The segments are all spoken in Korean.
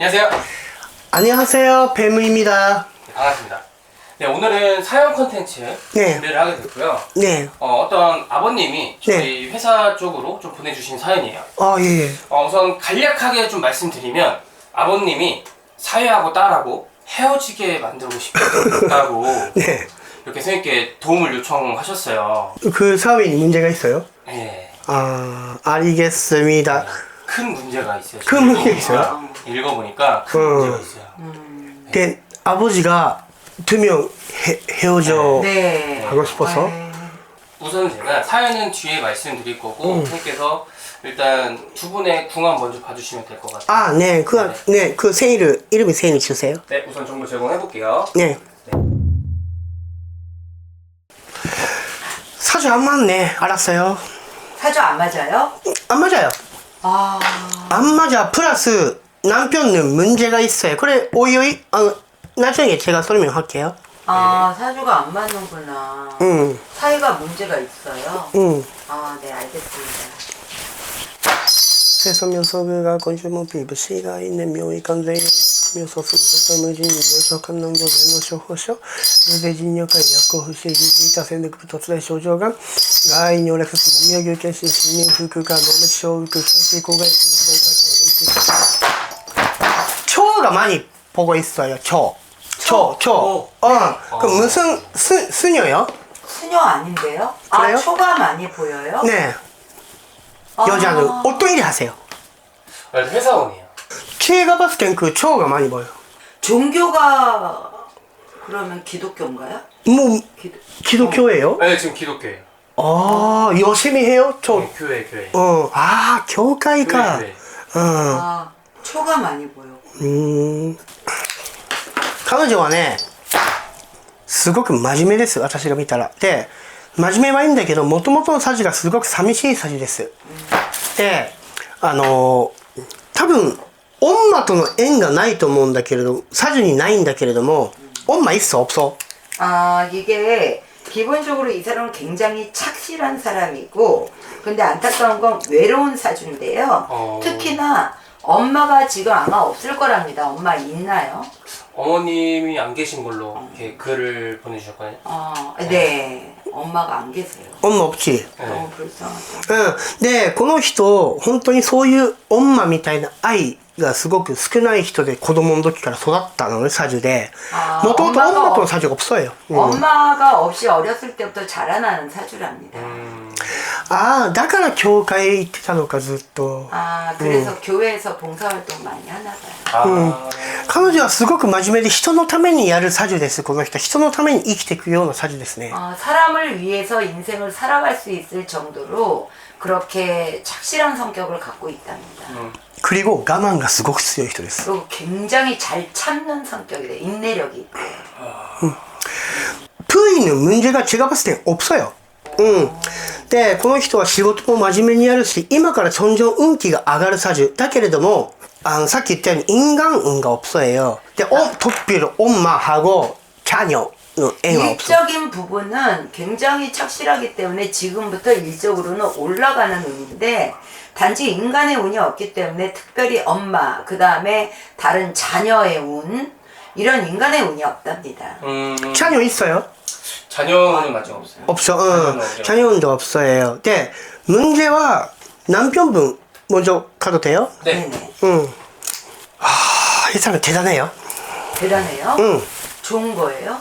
안녕하세요. 안녕하세요. 뱀무입니다. 네, 반갑습니다. 네, 오늘은 사연 콘텐츠 네. 준비를 하게 됐고요. 네. 어떤 아버님이 저희 회사 쪽으로 좀 보내주신 사연이에요. 아, 예. 우선 간략하게 좀 말씀드리면 아버님이 사회하고 딸하고 헤어지게 만들고 싶다고 네. 이렇게 선생님께 도움을 요청하셨어요. 그 사회에 문제가 있어요? 네. 아, 알겠습니다. 큰 문제가 있어요. 큰 문제가 있어요? 읽어보니까 큰 문제가 있어요. 네. 아버지가 두 명 헤어져 네. 하고 싶어서? 네. 우선 제가 사연은 뒤에 말씀드릴 거고 선생님께서 일단 두 분의 궁합 먼저 봐주시면 될 것 같아요. 아, 네. 그 생일을, 이름이 생일 주세요. 네, 우선 정보 제공해볼게요. 네. 사주 안 맞네. 알았어요. 사주 안 맞아요? 안 맞아요. 아, 안 맞아. 플러스 남편은 문제가 있어요. 그래, 오이오이. 나중에 제가 설명할게요. 사주가 안 맞는구나. 사이가 문제가 있어요. 아, 네, 알겠습니다. 세서 묘소가 건주문 비부시가 있는 묘의 간대 묘소 순서 무진 묘소한 농도 내노쇼 호쇼 뇌진역과 약고 후시기 기타센드부터 트레 쇼조가 가인요렉스 몸여교계 신신 후크가 노메쇼 그 신시고가 초가 많이 보고 있어요. 초. 그 무슨 수녀요? 수녀 아닌데요? 그래요? 아, 초가 많이 보여요? 네. 여자는 어떤 일 하세요? 회사원이에요. 제가 봤을 땐 그 초가 많이 보여. 종교가 그러면 기독교인가요? 뭐 기독교예요? 네, 지금 기독교예요. 아, 열심히 해요? 네, 교회. 교회가. 교회. 초가 많이 보여. 彼女はね、すごく真面目です、私が見たら。で、真面目はいいんだけど、もともとのサジがすごく寂しいサジです。で、多分、엄마との縁がないと思うんだけれど、サジにないんだけれども、엄마 있어, 없어? 이게 기본적으로 이 사람은 굉장히 착실한 사람이고, 근데 안타까운 건 외로운 사주인데요. 특히나 엄마가 지금 아마 없을 거랍니다. 엄마 있나요? 어머님이 안 계신 걸로 이렇게 글을 보내주셨거든요. 네. 엄마가 안 계세요. 엄마 없지? 너무 불쌍하다. で、この人、本当にそういう엄마みたいな愛がすごく少ない人で子供の時から育ったのね、サジュで。もともと엄마とのサジュが없어요. 엄마가 없이 어렸을 때부터 자라나는 사주랍니다. だから教会行ってたのか、ずっと。 그래서 교회에서 봉사활동 많이 하나 봐요. 彼女はすごく真面目で人のためにやるサジュです、この人。人のために生きていくようなサジュですね。 사람을 위해서 인생을 살아갈 수 있을 정도로 그렇게 착실한 성격을 갖고 있답니다. 그리고我慢がすごく強い人です。 그리고 굉장히 잘 참는 성격이래. 인내력이 있고요. 부인은 문제가 제가 봤을 땐 없어요. で、この人は仕事も真面目にやるし、今から점점運気が上がるサジュ。だけれども、さっき言ったように인간運が없어요. で、특별히 엄마하고 자녀の縁は없어요. 일적인 부분은 굉장히 착실하기 때문에 지금부터 일적으로는 올라가는 운인데 단지 인간의 운이 없기 때문에 특별히 엄마, 그 다음에 다른 자녀의 운 이런 인간의 운이 없답니다. 자녀 있어요? 자녀는 아직 없어요. 없어. 자녀운도 없어요. 네, 문제와 남편분 먼저 가도 돼요? 네. 네네. 이 사람 대단해요. 대단해요? 좋은 거예요?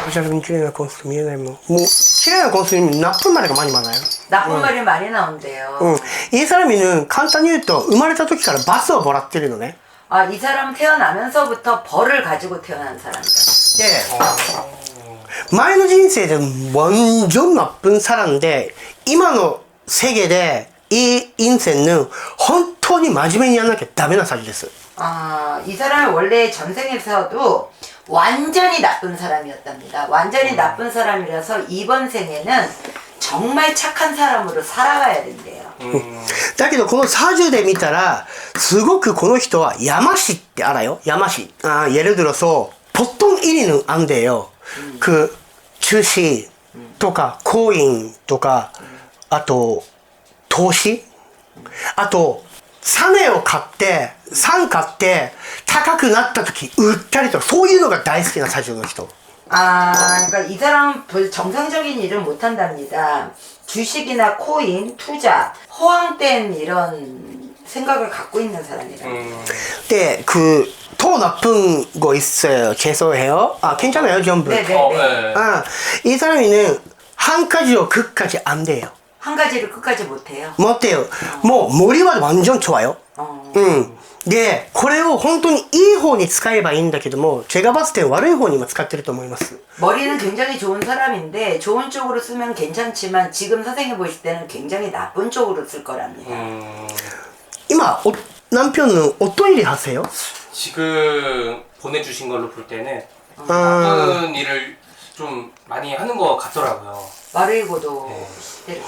여자분綺麗な 건수 見えないもん. 뭐綺麗な 건수는 나쁜 말이 많이 많아요. 나쁜 말이 많이 나온대요. 이 사람은 간단히 言うと生まれた時から罰をもらってるのね. 이 사람 태어나면서부터 벌을 가지고 태어난 사람이다. 네. 前の人生で 완전 나쁜 사람인데 今の世界で이 인생은 本当に真面目にやらなきゃダメなサジです. 이 사람이 원래 전생에서도 완전히 나쁜 사람이었답니다. 완전히 나쁜 사람이라서 이번 생에는 정말 착한 사람으로 살아가야 된대요. だけどこのサジュで見たらすごくこの人は야마시って알아요? 야마시. 예를 들어서 보통 일위는 안 돼요. 그 주식 とかコインとかあと投資あとサネを買って3買って高くなった時売ったりとかそういうのが大好きなサジュの人 그러니까 이 사람은 정상적인 일을 못 한답니다. 주식이나 코인, 투자, 허황된 이런 생각을 갖고 있는 사람이랍니다. で더 나쁜 거 있어요. 죄송해요. 아 괜찮아요 전부. 네네. 네. 아, 이 사람은 한 가지로 끝까지 안 돼요. 한 가지를 끝까지 못해요. 못해요. 뭐 머리は 완전 좋아요. でこれを本当にいい方に使えばいいんだけども제가 봤을 때悪い方にも使ってると思います 머리는 굉장히 좋은 사람인데 좋은 쪽으로 쓰면 괜찮지만 지금 선생님 보실 때는 굉장히 나쁜 쪽으로 쓸 거랍니다. 今남편은 어떤 일을 하세요? 지금 보내주신 걸로 볼 때는 아, 나쁜 일을 좀 많이 하는 것 같더라고요. 마르이고도 네.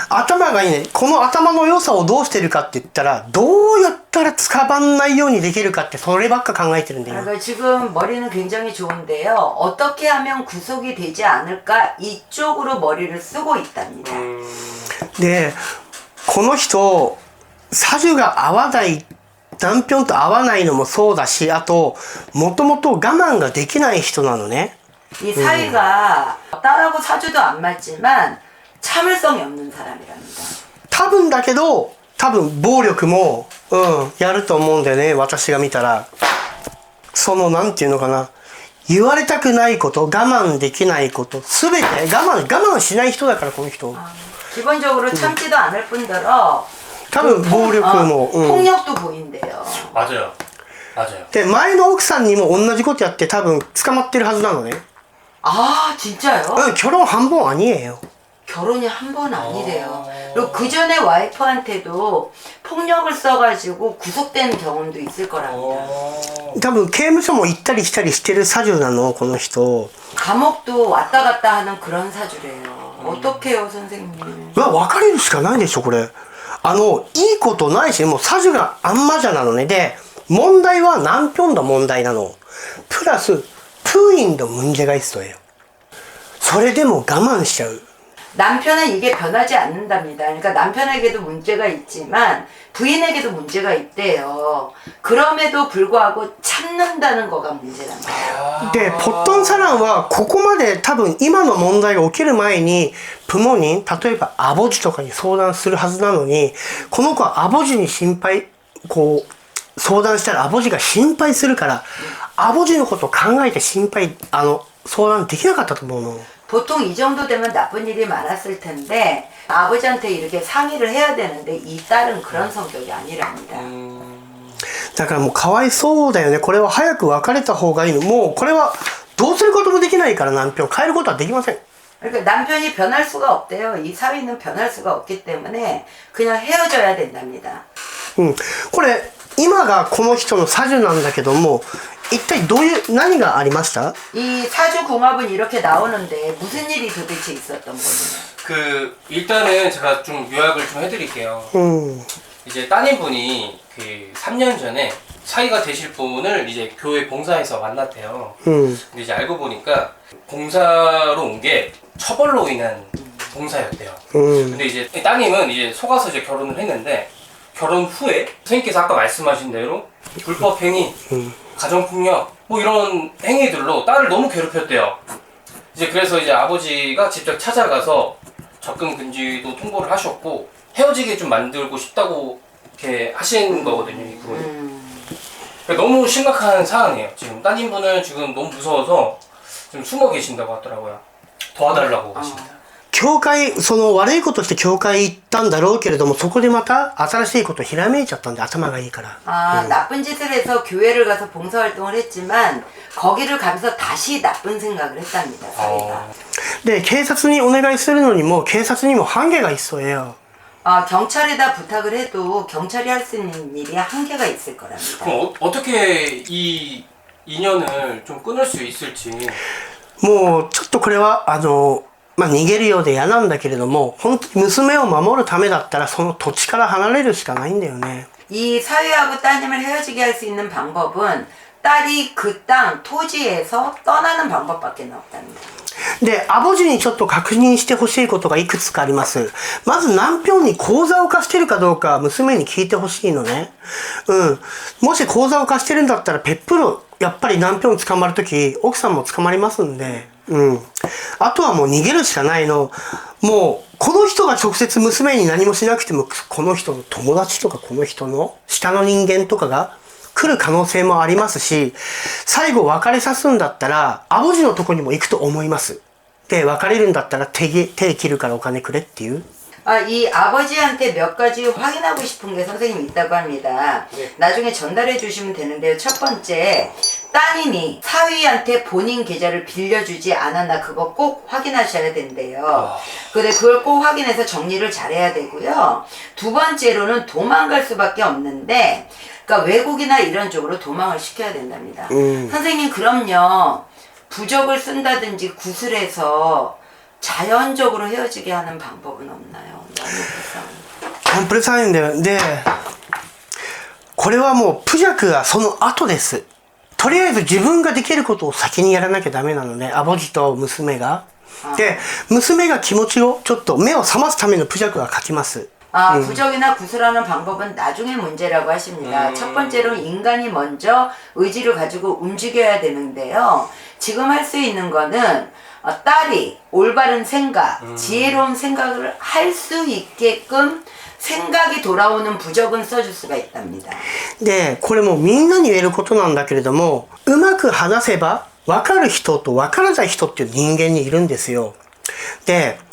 頭がいいねこの頭の良さをどうしてるかって言ったらどうやったら使わないようにできるかってそればっか考えてるんだよ 그러니까 지금 머리는 굉장히 좋은데요. 어떻게 하면 구속이 되지 않을까 이쪽으로 머리를 쓰고 있답니다. でこの人サジュが合わない男ぴょんと合わないのもそうだしあともともと我慢ができない人なのね 이 사위가 딸하고 사주도 안 맞지만 참을성이 없는 사람이랍니다. 多分だけど多分暴力もやると思うんだよね私が見たらそのなんていうのかな言われたくないこと我慢できないこと全て我慢しない人だからこの人 기본적으로 참지도 않을 뿐더러 多分暴力も 폭력도 보인대요. 맞아요. 맞아요. で前の奥さんにも同じことやって多分捕まってるはずなのね 아 진짜요? 결혼 한 번 아니에요 결혼이 한 번 아니래요. 그리고 그 전에 와이프한테도 폭력을 써가지고 구속된 경험도 있을 거랍니다. 多分刑務所も行ったり来たりしてるサジュなのこの人 감옥도 왔다 갔다 하는 그런 사주래요. 어떡해요 선생님. 別れるしかないでしょこれいいことないしもうサジュがあんまじゃなのねで問題は남편の問題なのプラス부인도 문제가 있어요. それでも我慢しちゃう 남편은 이게 변하지 않는답니다. 그러니까 남편에게도 문제가 있지만 부인에게도 문제가 있대요. 그럼에도 불구하고 참는다는 거가 문제랍니다. でポットンサランはここまで多分今の問題が起きる前にプモに例えばアボジとかに相談するはずなのにこの子はアボジに心配相談したらアボジが心配するからアボジのことを考えて心配相談できなかったと思うの 보통 이 정도 되면 나쁜 일이 많았을 텐데 아버지한테 이렇게 상의를 해야 되는데 이 딸은 그런 성격이 아니랍니다. だからもうかわいそうだよねこれは早く別れた方がいいのもうこれはどうすることもできないから남편変えることはできません 그러니까 남편이 변할 수가 없대요. 이 사위는 변할 수가 없기 때문에 그냥 헤어져야 된답니다. これ今がこの人のサジュなんだけども一体どういう何がありました 이 사주궁합은 이렇게 나오는데 무슨 일이 도대체 있었던 거예요? 일단은 제가 좀 요약을 좀 해드릴게요. 이제 따님분이 3년 전에 사이가 되실 분을 이제 교회 봉사에서 만났대요. 근데 이제 알고 보니까 봉사로 온 게 처벌로 인한 봉사였대요. 근데 이제 따님은 이제 속아서 이제 결혼을 했는데 결혼 후에 선생님께서 아까 말씀하신 대로 불법 행위, 가정폭력 뭐 이런 행위들로 딸을 너무 괴롭혔대요. 이제 그래서 이제 아버지가 직접 찾아가서 접근 금지도 통보를 하셨고 헤어지게 좀 만들고 싶다고 이렇게 하신 거거든요, 이 부분이. 너무 심각한 상황이에요. 지금 따님분은 지금 너무 무서워서 좀 숨어 계신다고 하더라고요. 도와달라고 하십니다. 教会その悪いことして教会行ったんだろうけれどもそこでまた新しいことひらめいちゃったんで頭がいいから 나쁜 짓을 해서 교회를 가서 봉사활동을 했지만 거기를 가면서 다시 나쁜 생각을 했답니다. 사위가. で警察にお願いするのにも警察にも한계가 있어요. 경찰에다 부탁을 해도 경찰이 할 수 있는 일이 한계가 있을 거랍니다. 그럼 어떻게 이 인연을 좀 끊을 수 있을지. もうちょっとこれは逃げるようで嫌なんだけれども本当に娘を守るためだったらその土地から離れるしかないんだよね 이 사위하고 따님을 헤어지게 할 수 있는 방법은 딸이 그 땅, 토지에서 떠나는 방법밖에 없답니다. で、アボジにちょっと確認してほしいことがいくつかあります。まず、何票に口座を貸してるかどうか、娘に聞いてほしいのね。もし口座を貸してるんだったら、ペップル、やっぱり何票に捕まるとき、奥さんも捕まりますんで。あとはもう逃げるしかないの。もう、この人が直接娘に何もしなくても、この人の友達とか、この人の下の人間とかが、来る可能性もありますし、最後別れさすんだったら、アボジのとこにも行くと思います。で、別れるんだったら手切るからお金くれっていう。 이 아버지한테 몇 가지 확인하고 싶은 게 선생님이 있다고 합니다. 네. 나중에 전달해 주시면 되는데요. 첫 번째, 따님이 사위한테 본인 계좌를 빌려주지 않았나 그거 꼭 확인하셔야 된대요. 근데 그걸 꼭 확인해서 정리를 잘해야 되고요. 두 번째로는 도망갈 수밖에 없는데, 그러니까 외국이나 이런 쪽으로 도망을 시켜야 된답니다. 선생님, 그럼요. 부적을 쓴다든지 구슬해서 자연적으로 헤어지게 하는 방법은 없나요? 너무 불쌍해. プレサインで、これはもうプジャクがその後です。とりあえず自分ができることを先にやらなきゃダメなのね、アボジと娘が。で、娘が気持ちをちょっと目を覚ますためのプジャクが書きます。 부적이나 구슬하는 방법은 나중에 문제라고 하십니다. 첫 번째로 인간이 먼저 의지를 가지고 움직여야 되는데요. 지금 할 수 있는 거는 딸이 올바른 생각, 지혜로운 생각을 할 수 있게끔 생각이 돌아오는 부적은 써줄 수가 있답니다. で、これもみんなに言えることなんだけれども、うまく話せば分かる人と分からない人っていう人間にいるんですよ。で、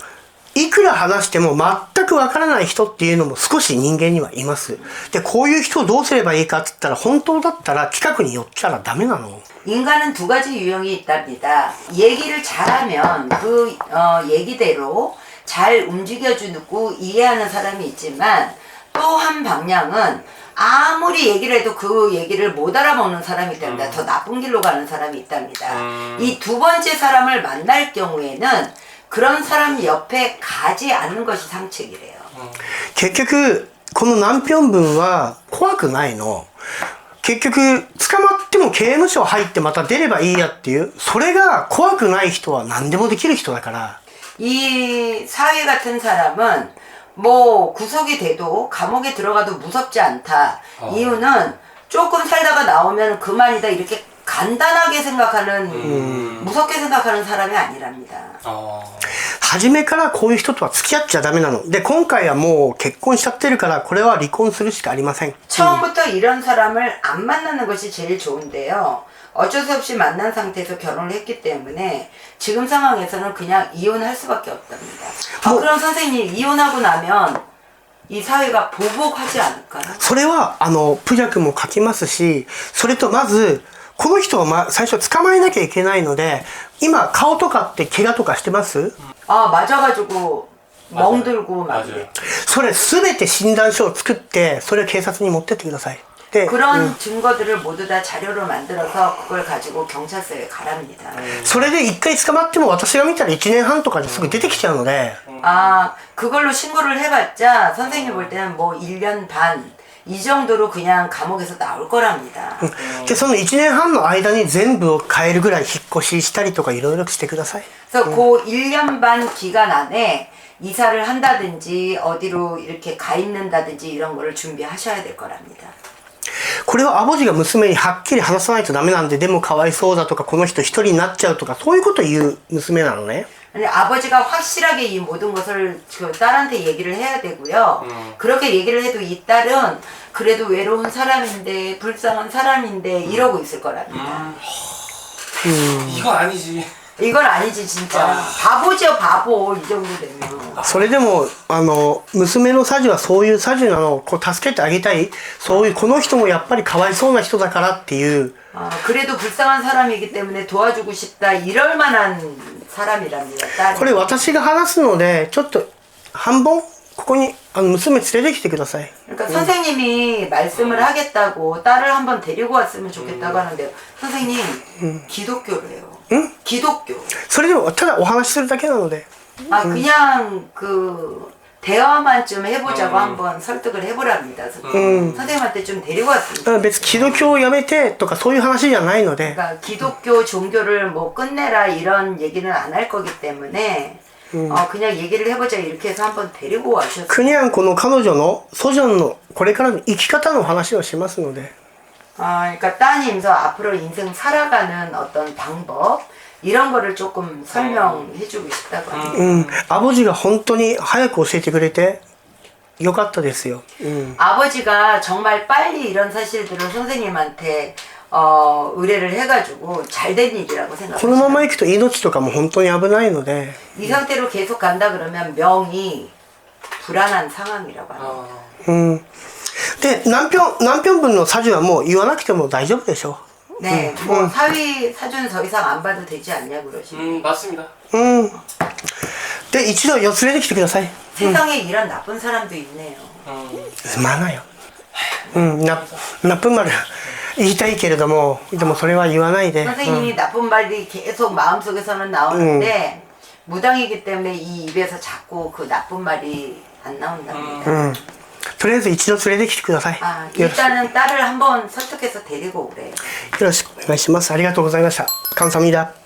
いくら話しても全くわからない人っていうのも少し人間にはいます。で、こういう人をどうすればいいかって言ったら、本当だったら近くに寄ったらダメなの。 인간은 두 가지 유형이 있답니다. 얘기를 잘하면 그 얘기대로 잘 움직여주고 이해하는 사람이 있지만, 또 한 방향은 아무리 얘기를 해도 그 얘기를 못 알아먹는 사람이 있답니다. 더 나쁜 길로 가는 사람이 있답니다. 이 두 번째 사람을 만날 경우에는 그런 사람 옆에 가지 않는 것이 상책이래요. 結局、この何票分は怖くないの。結局、捕まっても刑務所入ってまた出ればいいやっていう、それが怖くない人は何でもできる人だから。 이 사회 같은 사람은 뭐 구속이 돼도 감옥에 들어가도 무섭지 않다. 이유는 조금 살다가 나오면 그만이다 이렇게 간단하게 생각하는 무섭게 생각하는 사람이 아니랍니다. 初めからこういう人とは付き合っちゃダメなの。で、今回はもう結婚しちゃってるから、これは離婚するしかありません。 처음부터 이런 사람을 안 만나는 것이 제일 좋은데요. 어쩔 수 없이 만난 상태에서 결혼을 했기 때문에 지금 상황에서는 그냥 이혼할 수밖에 없답니다. 그럼 선생님, 이혼하고 나면 이 사회가 보복하지 않을까요? それは、プジャクも書きますし、それとまず、この人を最初捕まえなきゃいけないので、今顔とかって怪我とかしてます？ 맞아가지고 멍들고 막 맞아요. それ全て診断書を作って、それを警察に持ってってください。で、 그런 증거들을 모두 다 자료로 만들어서 그걸 가지고 경찰서에 가랍니다. それで一回捕まっても私が見たら1年半とかですぐ出てきちゃうので、 그걸로 신고를 해봤자 선생님 볼 때는 뭐 1년 반 이 정도로 그냥 감옥에서 나올 거랍니다. で、その1年半の間に全部を変えるぐらい引っ越ししたりとかいろいろしてください。 그래서 그 1년 반 기간 안에 이사를 한다든지 어디로 이렇게 가 있는다든지 이런 거를 준비하셔야 될 거랍니다. これはアボジが娘にはっきり話さないとダメなんで、でもかわいそうだとか、この人一人になっちゃうとか、そういうことを言う娘なのね。 아니, 아버지가 확실하게 이 모든 것을 그 딸한테 얘기를 해야 되고요. 그렇게 얘기를 해도 이 딸은 그래도 외로운 사람인데 불쌍한 사람인데 이러고 있을 거랍니다. 이거 아니지. 이건 아니지 진짜. 바보죠 바보 이 정도 되면. それでも、娘のサジはそういうサジなのをこう助けてあげたい。そういう、この人もやっぱりかわいそうな人だからっていう。 그래도 불쌍한 사람이기 때문에 도와주고 싶다 이럴 만한 사람이랍니다. 딸이. これ私が話すので、ちょっと半分ここに娘連れてきてください。 그러니까 선생님이 말씀을 하겠다고 딸을 한번 데리고 왔으면 좋겠다고 하는데요. 선생님 기독교래요. 기독교. それでもただお話しするだけなので。 그냥 그 대화만 좀 해보자고 한번 설득을 해보랍니다. 선생님한테 좀 데리고 왔습니다. 別にキリスト教をやめてとかそういう話じゃないので 그러니까 기독교 종교를 뭐 끝내라 이런 얘기는 안 할 거기 때문에 그냥 얘기를 해보자 이렇게 해서 한번 데리고 와셨어요. クニャンこの彼女のソジョンのこれからの生き方の話をしますので 그러니까 따님서 앞으로 인생 살아가는 어떤 방법 이런 거를 조금 설명해주고 싶다고 합니다. アボジが本当に早く教えてくれてよかったですよ。 아버지가 정말 빨리 이런 사실들을 선생님한테 의뢰를 해가지고 잘된 일이라고 このま 생각합니다. ま行くと命とかも本当に危ないので 이 상태로 계속 간다 그러면 명이 불안한 상황이라고 합니다. で何票分のサジはもう言わなくても大丈夫でしょ 네, 뭐 사위 사주는 더 이상 안 봐도 되지 않냐 그러시고 맞습니다. で一度よ連れてきてください 세상에 이런 나쁜 사람도 있네요. すまないよナップ丸言いたいけれどもでもそれは言わないで 선생님이 나쁜 말이 계속 마음속에서는 나오는데 무당이기 때문에 이 입에서 자꾸 그 나쁜 말이 안 나온답니다. とりあえず一度連れてきてください 일단은 딸을 한번 설득해서 데리고 오래요. よろしくお願いしますありがとうございました감사합니다